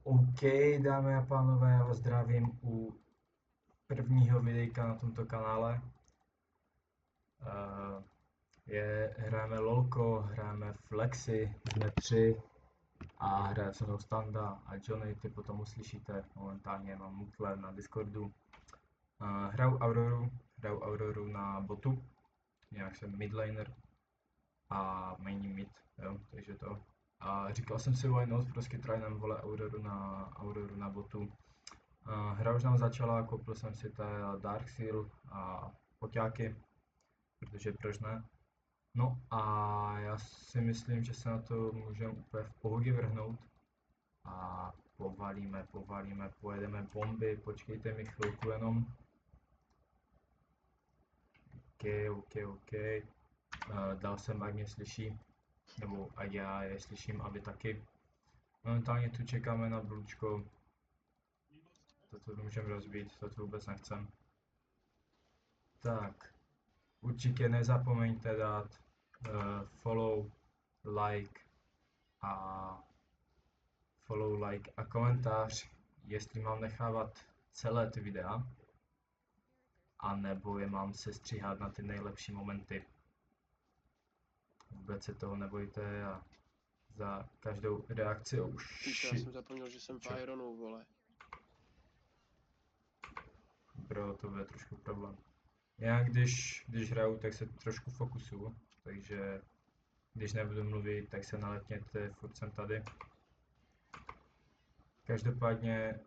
OK, dámy a pánové, já vás zdravím u prvního videjka na tomto kanále. Hrajeme LOLko, hrajeme Flexi, jsme 3 a hraje se mnou Standa a Johnny, ty potom uslyšíte, momentálně mám mutler na Discordu. Hraju Auroru na botu, nějak jsem midlaner a mainím mid, jo, takže to. A říkal jsem si why not, prostě trynem vole Auroru na botu. Hra už nám začala, koupil jsem si Dark Seal a poťáky, protože proč ne. No a já si myslím, že se na to můžeme úplně v pohodě vrhnout. A povalíme, pojedeme bomby, počkejte mi chvilku jenom. OK. Dal jsem, ať mě slyší, nebo ať já je slyším, aby taky. Momentálně tu čekáme na blůčko. Toto můžeme rozbít, toto vůbec nechcem. Tak, určitě nezapomeňte dát follow, like a komentář, jestli mám nechávat celé ty videa, anebo je mám sestříhat na ty nejlepší momenty. Vůbec se toho nebojte a za každou reakci Píče, já jsem zapomněl, že jsem v Ironu, vole. Bro, to bude trošku problém. Já když hraju, tak se trošku fokusuju, takže když nebudu mluvit, tak se nalepněte, furt jsem tady. Každopádně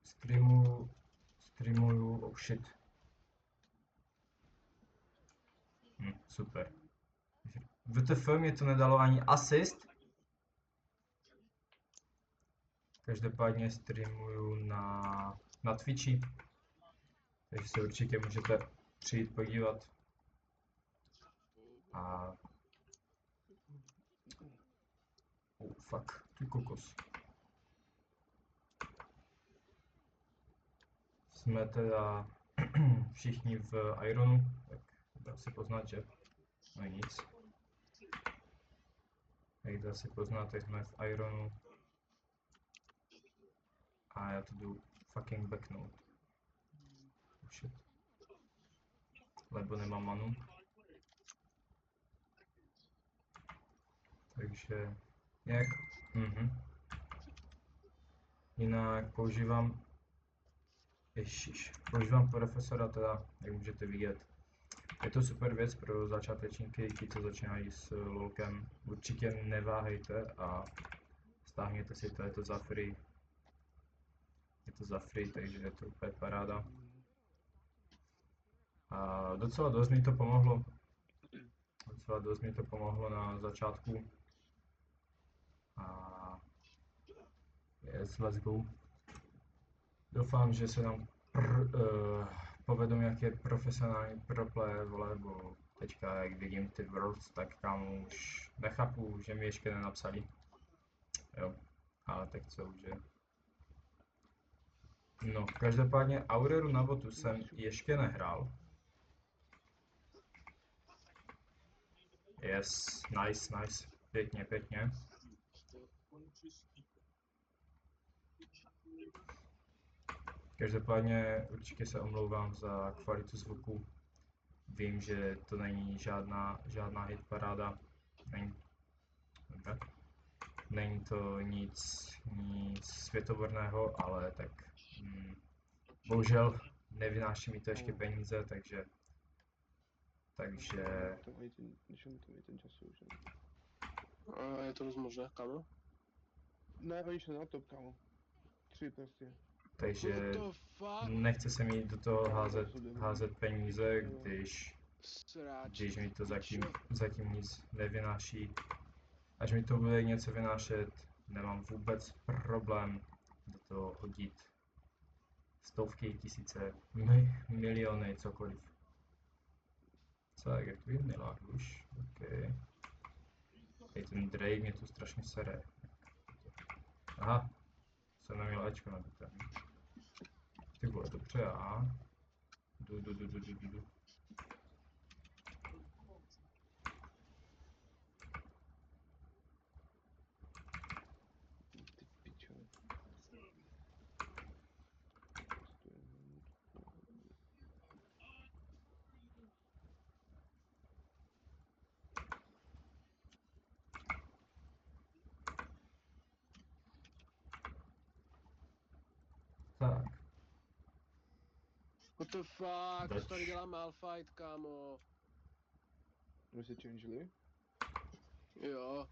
streamuju, oh shit. Super. WTF mě to nedalo ani asist. Každopádně streamuju na Twitchi, takže se určitě můžete přijít podívat. A oh fuck, ty kokos. Jsme teda všichni v Ironu, tak dá se poznat, že? No nic. Jak dá se poznat, tak jsme v Ironu. A já to jdu fucking backnout. Oh shit. Lebo nemám manu. Takže jak? Jinak používám profesora teda, jak můžete vidět. Je to super věc pro začátečníky, ti co začínají s LOLkem. Určitě neváhejte a stáhněte si to, je to za free. Takže je to úplně paráda. A docela dost mi to pomohlo na začátku. A yes, let's go. Doufám, že se nám povedou nějaké profesionální proplaye, vole, bo teďka jak vidím ty worlds, tak tam už nechápu, že mi ještě nenapsali. Jo, ale tak co už je. No, každopádně Auroru na botu jsem ještě nehrál. Yes, nice, pěkně. Každopádně určitě se omlouvám za kvalitu zvuku. Vím, že to není žádná hit paráda. Není to nic světoborného, ale tak bohužel nevynáší mi to ještě peníze, takže A je to dost možné, kamo? Ne, oni šli na top, kámo. 3 prostě. takže nechce se mi do toho házet peníze, když mi to zatím nic nevynáší. Až mi to bude něco vynášet, nemám vůbec problém do toho hodit stovky, tisíce, miliony, cokoliv. Co, jak je tu jedný lag už? OK. Hej, ten Drake mě tu strašně sere. Aha, jsem neměl Ečko nabité. Ty vole, dobře, a jdu. What the fuck, co Dač. tady dělá Malphite, kámo? Už se changeli? Jo.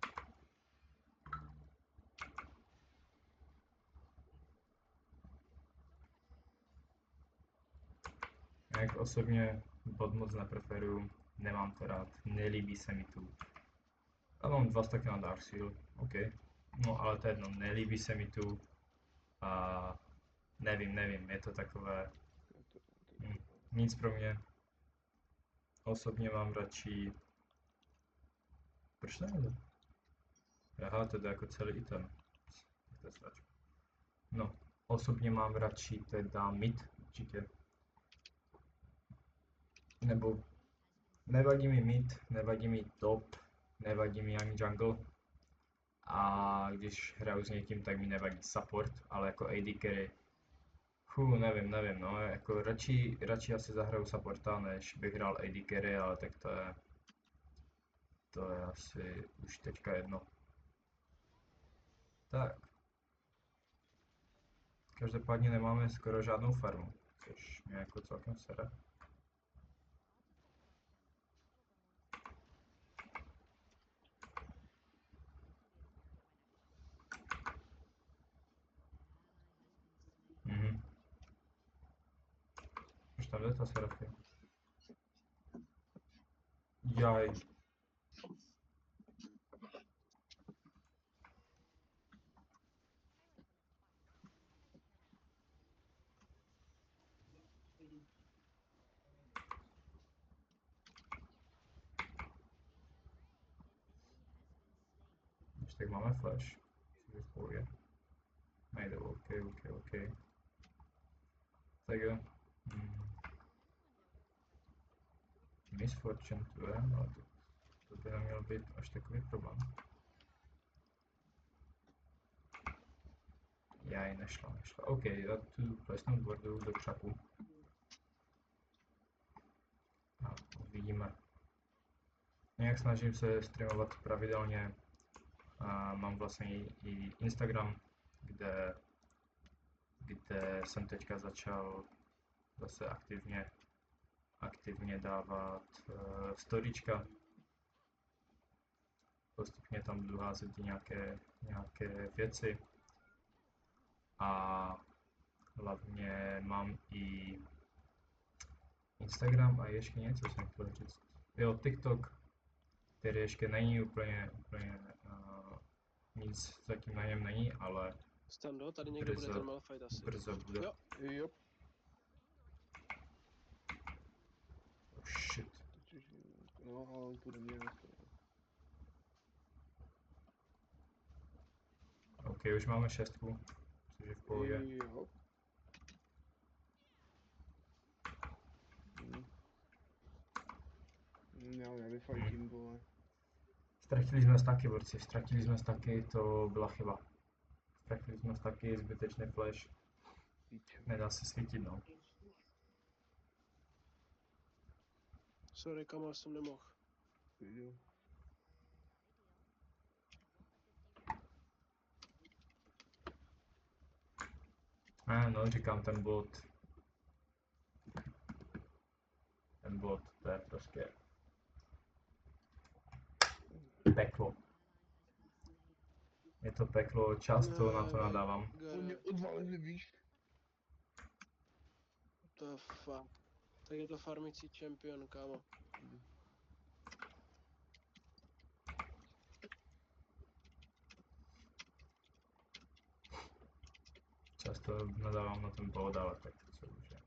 Jak osobně bot moc nepreferuju, nemám to rád, nelíbí se mi tu. A mám 2 staky na Dark Seal, OK. No ale to je jedno, nelíbí se mi tu a nevím, je to takové, nic pro mě. Osobně mám radši, proč nejde? Aha, to je jako celý item. To je sračka. No, osobně mám radši teda mid, určitě. Nebo nevadí mi mid, nevadí mi top, nevadí mi ani jungle. A když hraju s někým, tak mi nevadí support, ale jako AD carry. Nevím, no, jako radši asi zahraju supporta, než bych hrál AD carry, ale tak to je asi už teďka jedno. Tak. Každopádně nemáme skoro žádnou farmu, což mě jako celkem sere. Už tam jde ta Serafie. Jaj. Už tak máme flash. Což je v pohodě. Nejde, OK. Tak jo. Miss Fortune tu je, ale to by neměl být až takový problém. Jaj, nešla. OK, já tu plesnu bordu do křaku. A uvidíme. Nějak snažím se streamovat pravidelně. A mám vlastně i Instagram, kde jsem teďka začal zase aktivně dávat storyčka. Postupně tam budu házet nějaké věci. A hlavně mám i Instagram a ještě něco jsem chtěl říct. Jo, TikTok, který ještě není úplně nic zatím na něm není, ale Stando, tady někde bude ten Malphite asi. brzo bude. Jo. Oh shit. No, ale on půjde mě dneska. OK, už máme 6, což je v pohodě. Jo. Já nevyfajtím, vole. Ztratili jsme staky, borci, to byla chyba. Ztratili jsme staky, zbytečný flash. Nedá se svítit, no. Sorry, kamo, jsem nemohl. No, říkám, ten bot, to je prostě peklo. Je to peklo, často na to nadávám. On mě odvalili, víš? To fuck. Tak je to farmicí champion, kámo. Často nadávám na ten bot, ale tak co už je.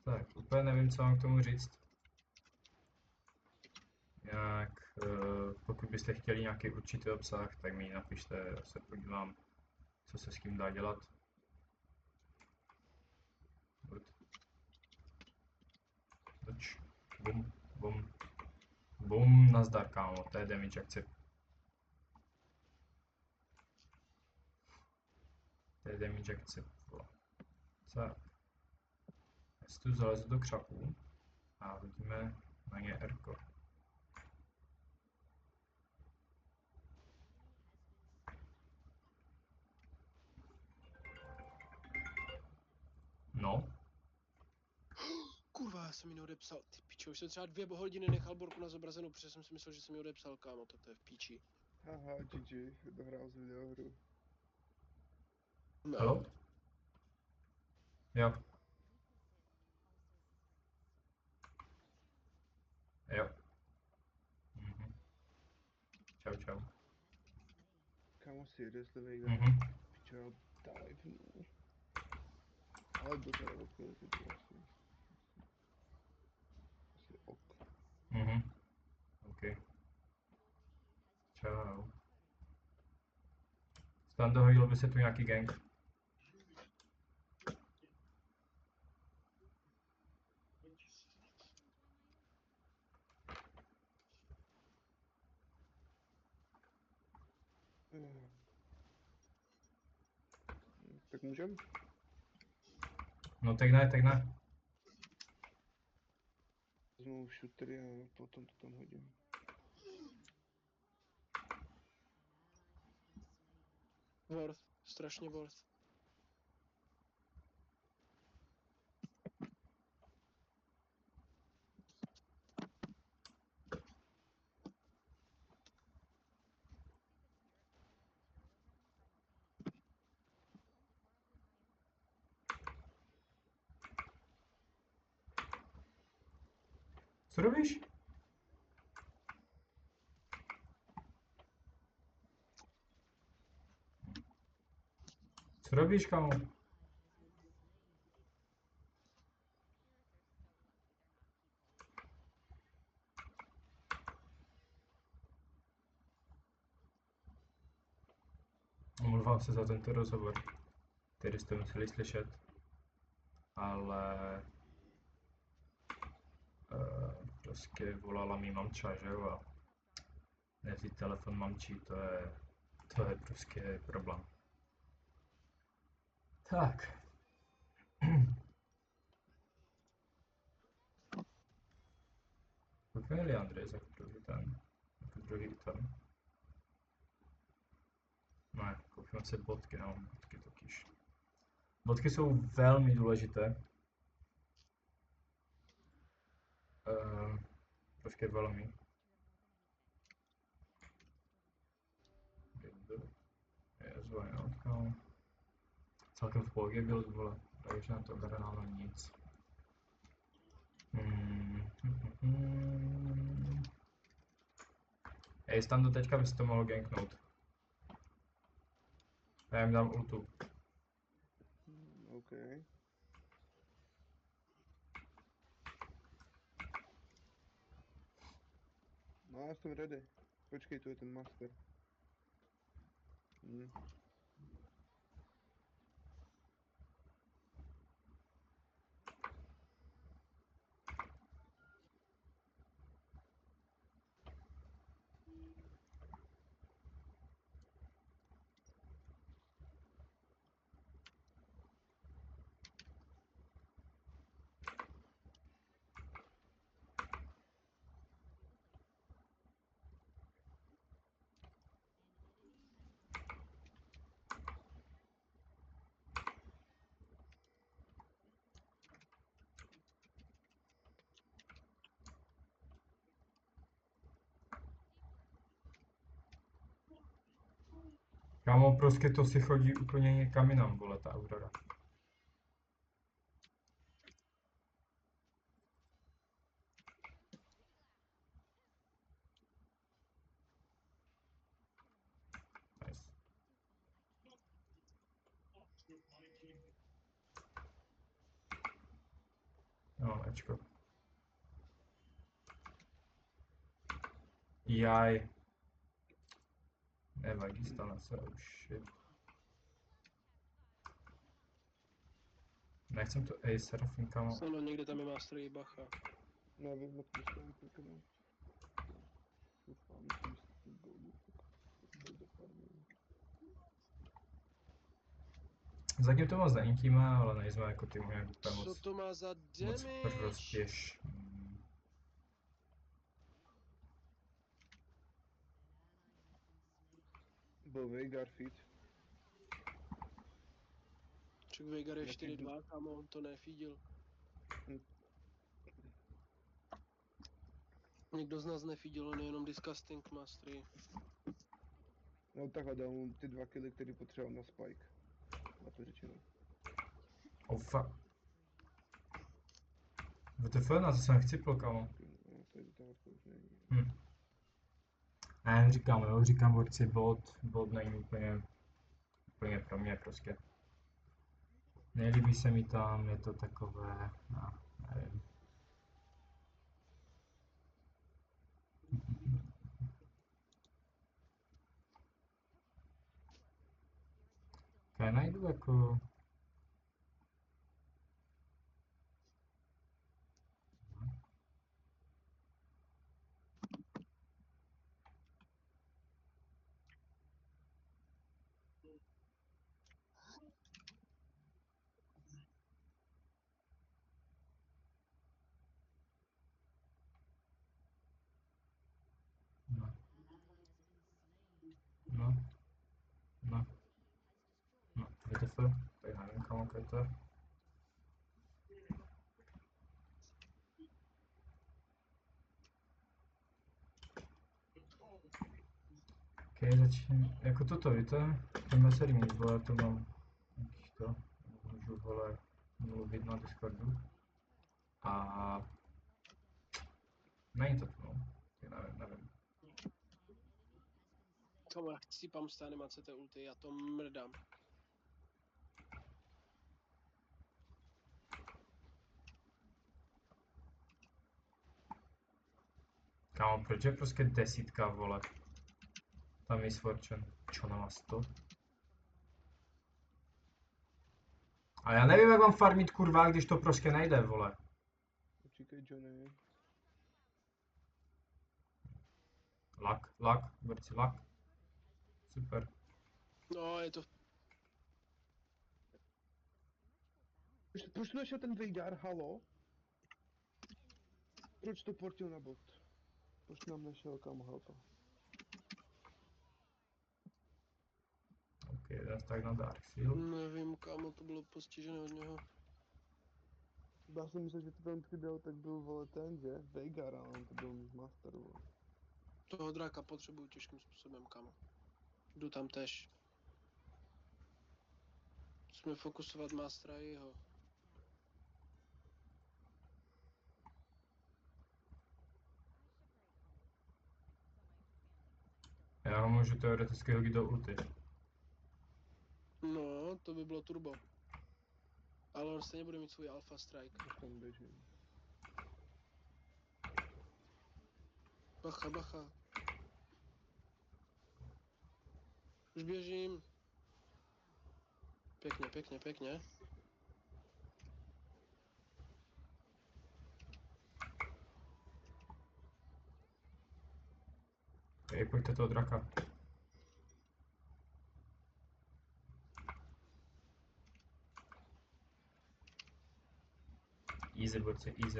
Tak, úplně nevím, co mám k tomu říct. Jinak, pokud byste chtěli nějaký určitý obsah, tak mi napište, já se podívám, co se s tím dá dělat. Bum, nazdar, kámo, to je damage accept. Tak. Já si tu zalezu do křaků a hodíme na ně R-ko. No, já jsem ji neodepsal. Ty pičo, už jsem třeba 2 hodiny nechal Borku na zobrazenou, protože jsem si myslel, že jsem ji odepsal, kámo, to je v píči. Haha, GG, dohrál z videohru. No. Halo? Jo. Jo. Mhm. Čau, čau. Kámo, seriously, Veigar. Mhm. Pičo, já divenu. Ale do té roky to bylo asi ok. Mhm. OK. Čau. Stando, hodil by se tu nějaký gang. Eh, Tak můžem? No tak ne, tak ne. Vezmu shootery a potom to tam hodím. Worth, strašně worth. Co robíš? Co robíš, kámo? Omlouvám se za tento rozhovor, který jste museli slyšet, ale prostě volala mi mamča, že jo, a nevzít telefon mamčí, to je prostě problém. Tak. Koukne Leandres jako druhý ten. Ne, koukneme se bodky, no, bodky totiž. Bodky jsou velmi důležité. Prostě velmi. Jezu, no. Celkem v pohodě byl, vole, takže na to generálno nic. Ej, Stando, teďka bys to mohl ganknout. Já jim dám ultu. OK. No já jsem ready. Počkej, tu je ten master. Hm. Kámo, prostě to si chodí úplně někam jinam, vole, ta Aurora. Nice. No, Ečko. Jaj. Nevadí, stane se, oh shit. Nechcem to, ej, Serafin, kámo. Solo, někde tam je master i bacha. Nevím, jak to stane kliknout. Doufám, musím si goldu, tak do farmy. Zatím to moc neintíme, ale nejsme jako tým nějak úplně Co moc to má za moc damage? rozpěš. Byl Veigar feed. Ček Veigar je Nefeed- 4-2, kámo, on to nefídil. Nikdo z nás neviděl, on je jenom disgusting mastery. No takhle dal mu ty 2 killy, který potřeboval na spike. Na to řečeno. Oh fuck. WTF, na to jsem chcipl, kámo. No, to je to už není. Ne, říkám, jo, říkám borci, bot není úplně pro mě prostě. Nelíbí se mi tam, je to takové, no, nevím. Já najdu jako... No, no, no, no, WTF, tak nevím, kamo, je to. Ok, začíná, jako toto, víte, tenhle servín, vole, já to mám, jakých to, můžu, vole, mluvit na Discordu. A není to tu, no, tak nevím. Kamo, já chcípám z té animace té ulty, já to mrdám. Kámo, proč je prostě 10, vole? Tam je Fortune. Čo na 100? A já nevím, jak mám farmit, kurva, když to prostě nejde, vole. Počkej, Johnny. Lak, borci, lak. Super. No, je to... Proč našel ten Veigar, halo? Proč to portil na bot? Proč nám nešel kam helpa? Ok, jeden tak na Dark Seal. Nevím, kámo, to bylo postižené od něho. Já jsem myslel, že to tam chyběl, tak byl, vole, ten, že? Veigar, ale on to byl master, vole. Toho dráka potřebuju těžkým způsobem, kámo. Jdu tam tež. Musíme fokusovat mastera i jeho. Já ho můžu teoreticky hodit do ulty. No, to by bylo turbo. Ale on stejně bude mít svůj alpha strike. Už tam běžím. Bacha, bacha. Už běžím. Pěkně, pěkně, pěkně. Ok, pojďte toho draka. Easy, borci, easy.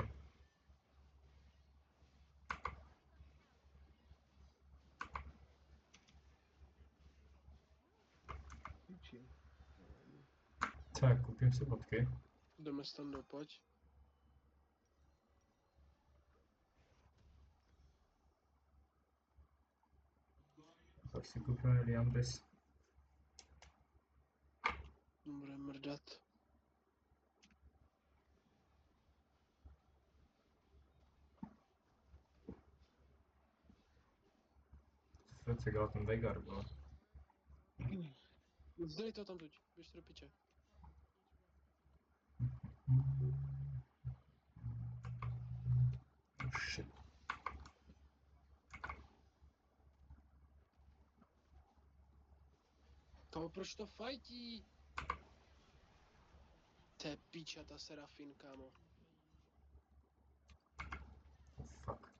Píči. Tak, koupím si bodky. Jdeme stando, pojď. Pak si koupíme Liandris. Bude mrdat. Frece, dělal ten Veigar, vole. Zdej to tam tuď, běžte do piče. Oh shit. Kámo, proč to fajtí? To je píča ta Serafin, kámo. Oh fuck.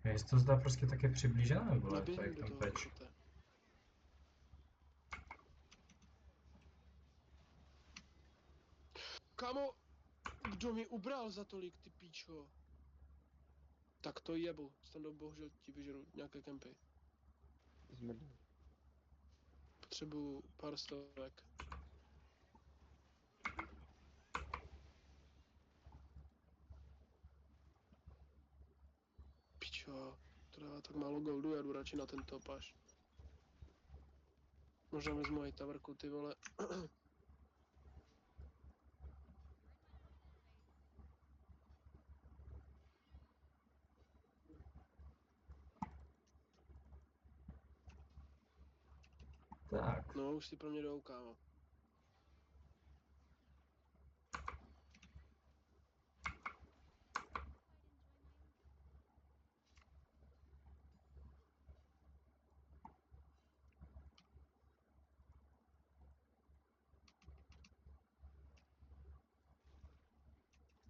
Mně se to zdá prostě také přiblížené, vole, to Naběhni jak do ten toho patch. kokote. Kámo, kdo mi ubral za tolik, ty píčo? Tak to jebu, stando, bohužel ti vyžeru nějaké kempy. Zmrdl. potřebuju pár stovek. Pičo, to dává tak málo goldu, já jdu radši na ten top až. Možná vezmu i tavrku, ty vole. Tak, No, už si pro mě jdou, kámo.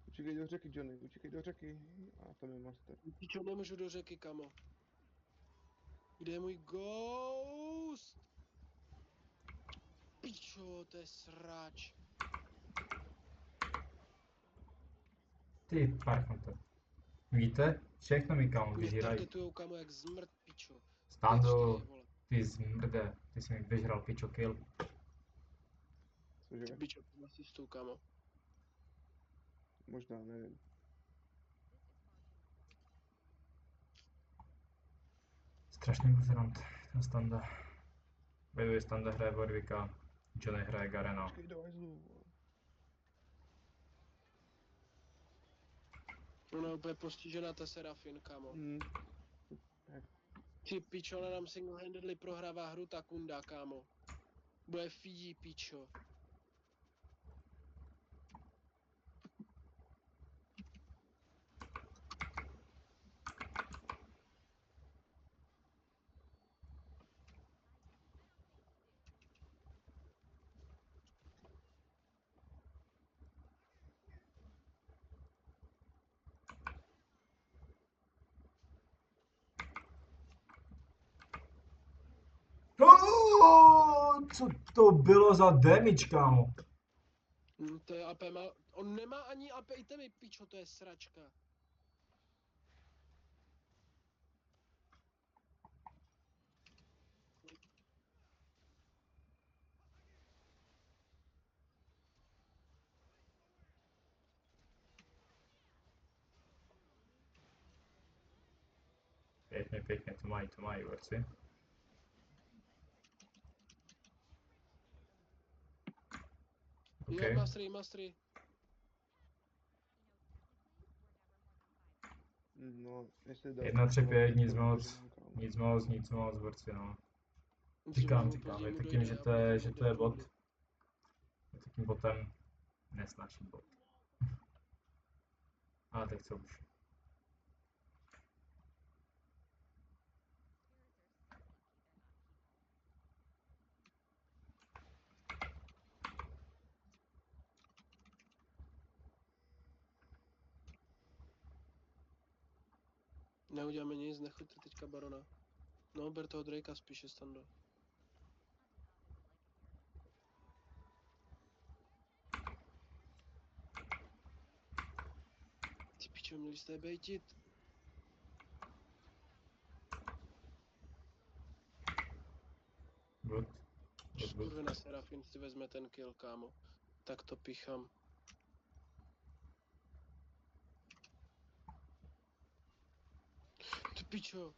Utíkej do řeky, Johnny, utíkej do řeky. A tam je master. Pičo, nemůžu do řeky, kamo. Kde je můj ghost? Pičo, to je srač. ty parchante. Víte, všechno mi kámo Mě vyžírají. targetujou, kamo, jak zmrt, pičo. Stando, 5-4, vole. ty zmrde, ty jsi mi vyžral pičo kill. Cože? Ty pičo, pod asistou, kamo. Možná, nevím. Strašný buzerant, ten Standa. By Standa hraje Warwicka, Johnny hraje Garena. Počkej do hajzlu, vole. Ona je úplně postižená, ta Serafin, kamo. Ty pičo, ona nám single-handedly prohrává hru, ta kunda, kámo. Bude Fiji, pičo. Co to bylo za damage, kámo? To je AP, on nemá ani AP itemy, pičo, to je sračka. Pěkně, to mají borci. Jo, OK. mastery. No, jestli dá. 1-3-5, nic to moc, vyženou, kámo. nic moc, borci, no. Dříve nebo Říkám, později je mu to tím, dojde, že to je bot. Je to tím botem, nesnáším bot. Ale tak co už. Neuděláme nic, nechoďte teďka barona. No, ber toho Drakea spíše, Stando. Ty pičo, měli jste je bejtit. Good. Skurvená Serafin si vezme ten kill, kámo. Tak to pichám. Ty pičo.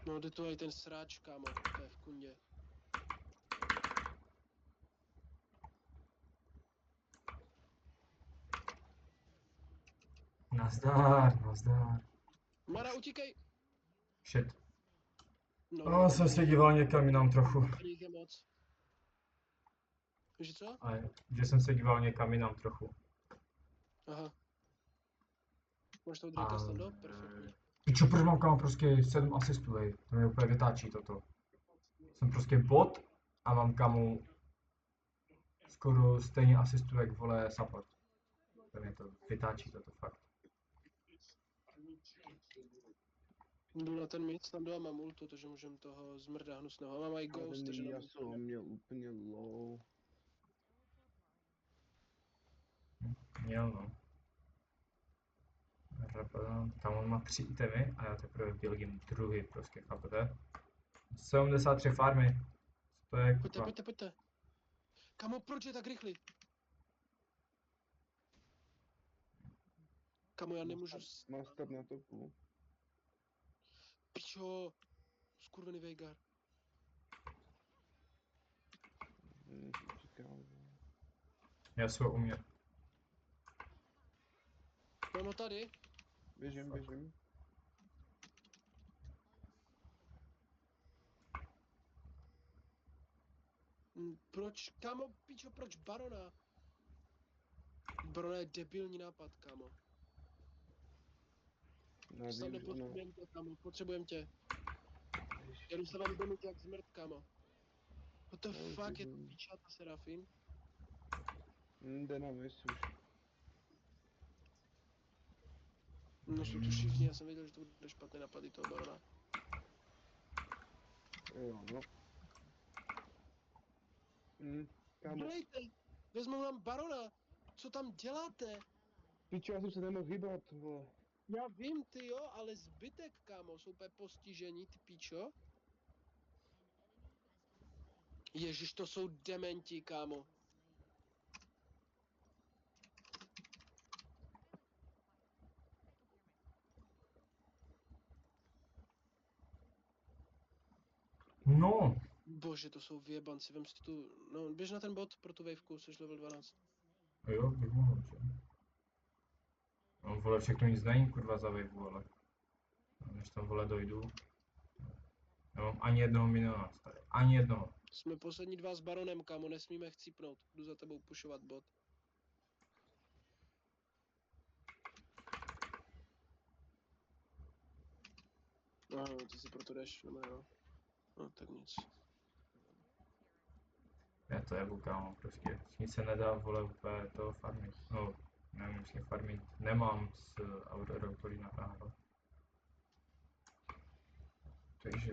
No, jde to i ten sráč, kámo. To je v kundě. Nazdar. Mara, utíkej! Shit. No, Jsem se díval někam jinam trochu. jich je moc. Že co? Že jsem se díval někam jinam trochu. Aha. Máš toho Drakea, Ale... Stando? Perfektní. Pičo, proč mám kámo prostě 7 asistů, hej. To mě úplně vytáčí toto. Jsem prostě bot a mám kámo skoro stejně asistů, jak vole support. To mě to vytáčí toto fakt. Jdu na ten mid, Stando, a mám ultu, takže můžem toho zmrda hnusného. A mám i Ale ghost, takže ten nám Yasuo měl úplně low. Měl no. Tam on má 3 itemy a já teprve buildím druhý prostě, chápete? 73 farmy. To je Pojďte, kurva. pojďte, pojďte. Kamo, proč je tak rychlý? Kamo, já nemůžu... Master na topu. Pičo, skurvený Veigar. Čekám. Já jsem ho uměl. Mám ho tady. Běžím, běžím. Proč, kamo, pičo, proč Barona? Barona je debilní nápad, kamo. Tam Navíc ona... nepotřebujeme tě, kamo, potřebujeme tě. Ježiš, Jedu se vám domit jak zmrt, kamo. What the já už fuck je to běžím. pičata, Serafin? Jde na mis už. No jsou tu všichni, já jsem věděl, že to bude špatný napad i toho Barona. Jo, no. Kámo. Dělejte! Vezmou nám Barona! Co tam děláte? Pičo, já jsem se nemohl hýbat, vole. Já vím, ty jo, ale zbytek, kámo, jsou úplně postižení, ty píčo. Ježiš, to jsou dementi, kámo. No, Bože, to jsou věbanci, vem si tu, no, běž na ten bot pro tu wavku, jsi level 12. jo, bych mohl, že? No, vole, všechno nic není, kurva, za wave, vole. Než tam, vole, dojdu. Nemám ani jednoho miniona, tady. Ani jednoho. Jsme poslední dva s Baronem, kámo, nesmíme chcípnout. Jdu za tebou pušovat bot. No, ty si proto jdeš, nebo jo. No, tak nic. Já to jebu, kámo, prostě. Nic se nedá, vole, úplně toho farmit. No, nevím, jestli farmit. Nemám s Aurorou tolik natáhlo. Takže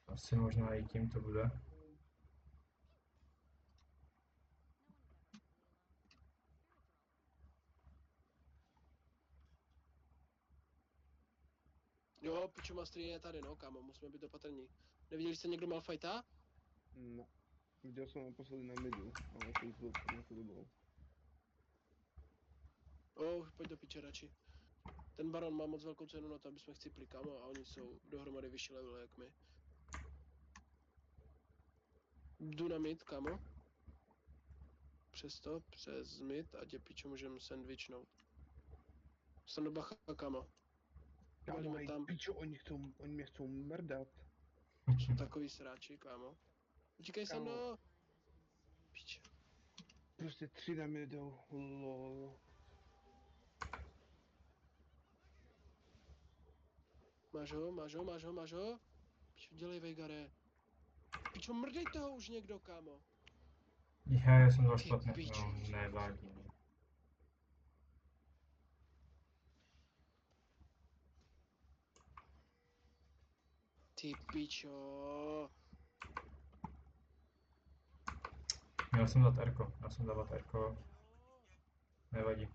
asi možná i tím to bude. Jo, pičo Mastery je tady, no, kámo, musíme být opatrní. Neviděli jste někdo Malfighta? No. Viděl jsem naposledy na midu, ale to už bylo před nějakou dobou. Pojď do piče radši. Ten Baron má moc velkou cenu na to, aby jsme chcípli, kámo, a oni jsou dohromady vyšší level jak my. Jdu na mid, kámo. Přes mid a tě pičo můžeme sandwichnout. Jsem do bacha, kámo. Kámo, Valíme hej, tam. pičo, oni mě chcou mrdat. To jsou takový sráči, kámo. Utíkej se Kámo. mnou. Piče. Prostě 3 na mě jdou, lol. Máš ho? Pičo, dělej, Veigare. Pičo, mrdejte ho už někdo, kámo. Já jsem dal Ty špatně, pičo. no, nevadí. Ty pičo. Měl jsem dát Rko, měl jsem dávat Rko, nevadí.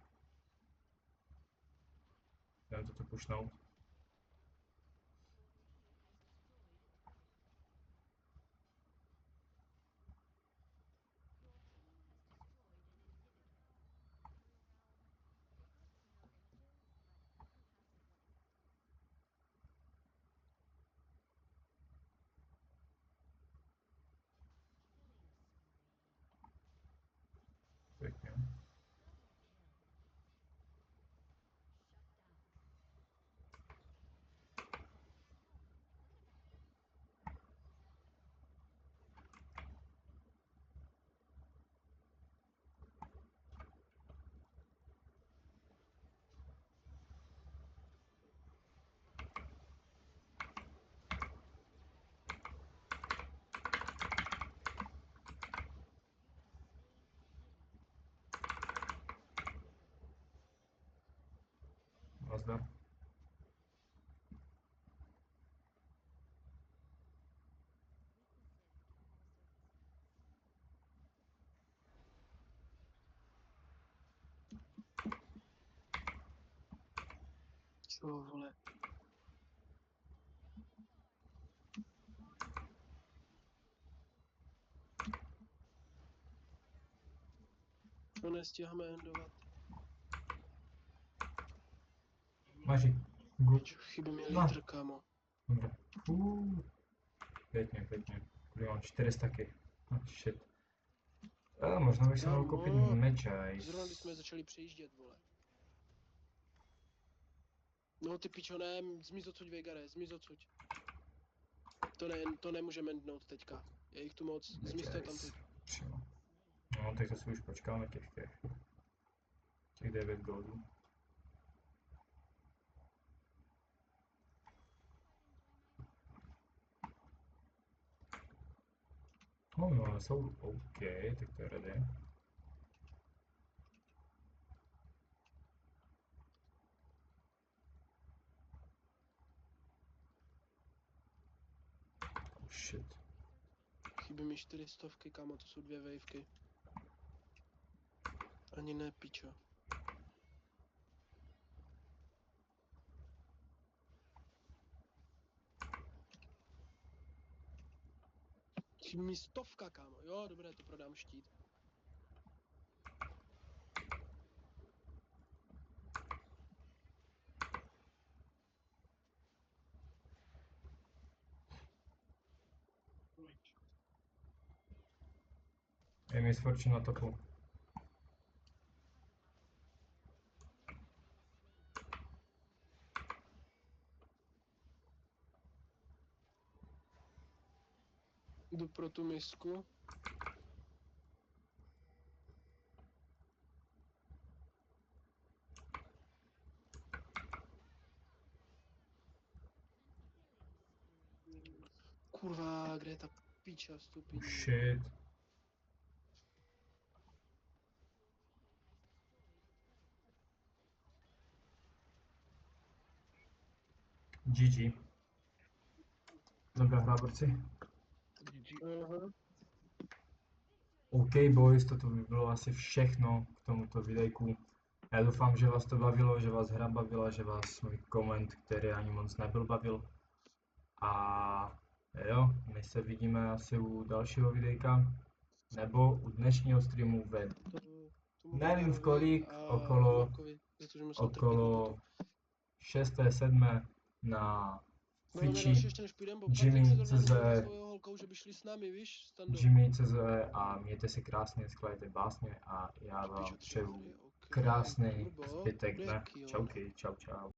Jdem to tu pušnout. Pěkně. Nazdar. Čo, vole. nestíháme endovat. Máš ji. Good. Chybí mi No. litr, kámo. Dobře. Pěkně, pěkně. Kudy mám 400 taky. Shit. Možná bych se mohl koupit Kámo, meče. Zrovna když jsme začali přejíždět, vole. No ty pičo, ne, zmiz odsud, Vegare, zmiz odsud. To nemůžeme endnout teďka. Je jich tu moc, zmiz to tam teď. Přímo. No, tak to si už počkáme těch 9 goldů. No, jsou OK, tak to je ready. Oh shit. Chybí mi 400, kámo, to jsou 2 wavky. Ani ne, pičo. Chybí mi 100, kámo, jo, dobré, to prodám štít. Je mi sforčí na topu. Jdu pro tu misku. Kurva, kde je ta piča stupidní? Shit. GG. Dobrá hra, borci. GG. Aha. OK boys, toto by bylo asi všechno k tomuto videjku. Já doufám, že vás to bavilo, že vás hra bavila, že vás můj koment, který ani moc nebyl, bavil. A jo, my se vidíme asi u dalšího videjka, nebo u dnešního streamu ve Tomu nevím v Vegarovi kolik, a okolo Markovi, za to, že musel trpět do okolo bytu. 6. 7. na Bylo mi Twitchi další ještě než půjdem, bo Jimmy Patrik se zrovna CZ. domluvil s svou holkou, že by šli s námi, víš, Stando. Jimmy.cz a mějte se krásně, skládejte básně a já vám Pičo, 3 přeju hory, ok. krásný Kurbo, zbytek dne. jaký jo. Čauky, čau čau.